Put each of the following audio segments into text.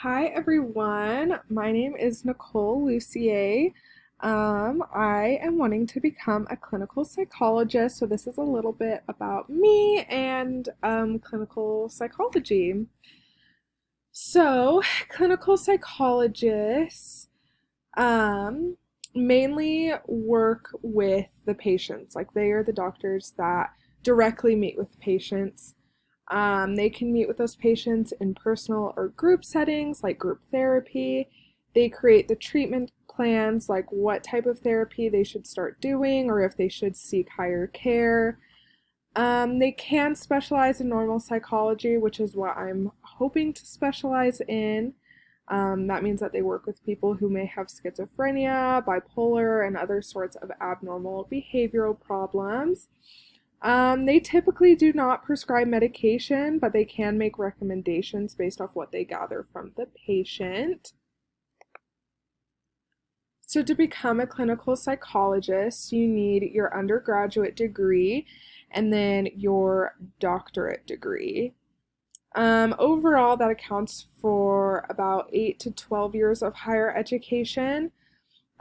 Hi everyone, my name is Nicole Lucier. I am wanting to become a clinical psychologist, so this is a little bit about me and clinical psychology. So, clinical psychologists um, mainly work with the patients, like they are the doctors that directly meet with patients. They can meet with those patients in personal or group settings, like group therapy. They create the treatment plans, like what type of therapy they should start doing or if they should seek higher care. They can specialize in normal psychology, which is what I'm hoping to specialize in. That means that they work with people who may have schizophrenia, bipolar, and other sorts of abnormal behavioral problems. They typically do not prescribe medication, but they can make recommendations based off what they gather from the patient. So, to become a clinical psychologist, you need your undergraduate degree and then your doctorate degree. Overall, that accounts for about 8 to 12 years of higher education.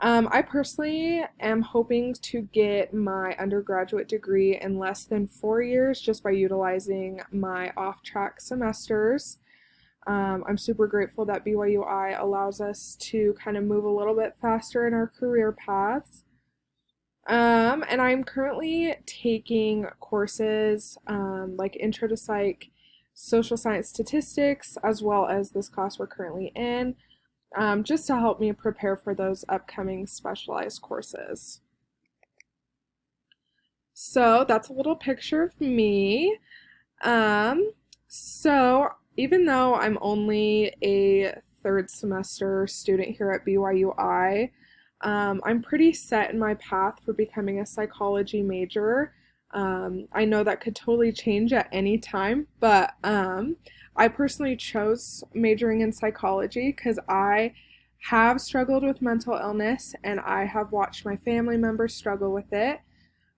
I personally am hoping to get my undergraduate degree in less than 4 years just by utilizing my off track semesters. I'm super grateful that BYUI allows us to kind of move a little bit faster in our career paths. And I'm currently taking courses like Intro to Psych, Social Science Statistics, as well as this class we're currently in, just to help me prepare for those upcoming specialized courses. So that's a little picture of me. So even though I'm only a third semester student here at BYUI, I'm pretty set in my path for becoming a psychology major. I know that could totally change at any time, but I personally chose majoring in psychology because I have struggled with mental illness and I have watched my family members struggle with it.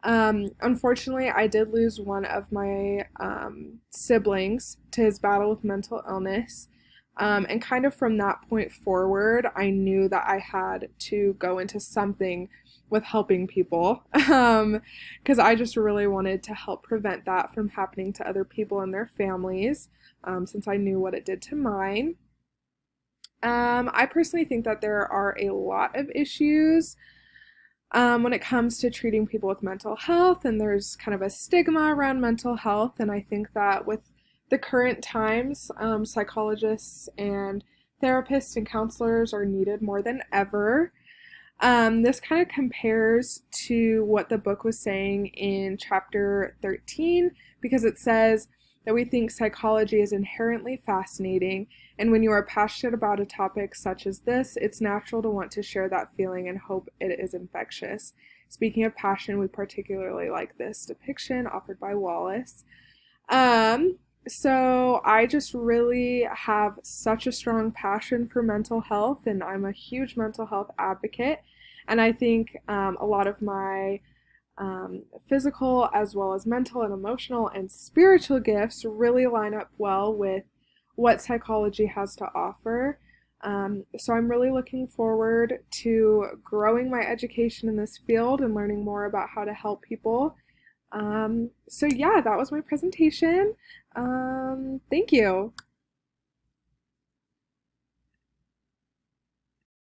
Unfortunately, I did lose one of my siblings to his battle with mental illness. And kind of from that point forward, I knew that I had to go into something with helping people. Because I just really wanted to help prevent that from happening to other people and their families, since I knew what it did to mine. I personally think that there are a lot of issues when it comes to treating people with mental health, and there's kind of a stigma around mental health. And I think that with the current times, psychologists and therapists and counselors are needed more than ever. This kind of compares to what the book was saying in chapter 13 because it says that we think psychology is inherently fascinating, and when you are passionate about a topic such as this, it's natural to want to share that feeling and hope it is infectious. Speaking of passion, we particularly like this depiction offered by Wallace. So I just really have such a strong passion for mental health, and I'm a huge mental health advocate. And I think a lot of my physical as well as mental and emotional and spiritual gifts really line up well with what psychology has to offer. So I'm really looking forward to growing my education in this field and learning more about how to help people. So yeah, that was my presentation. Thank you.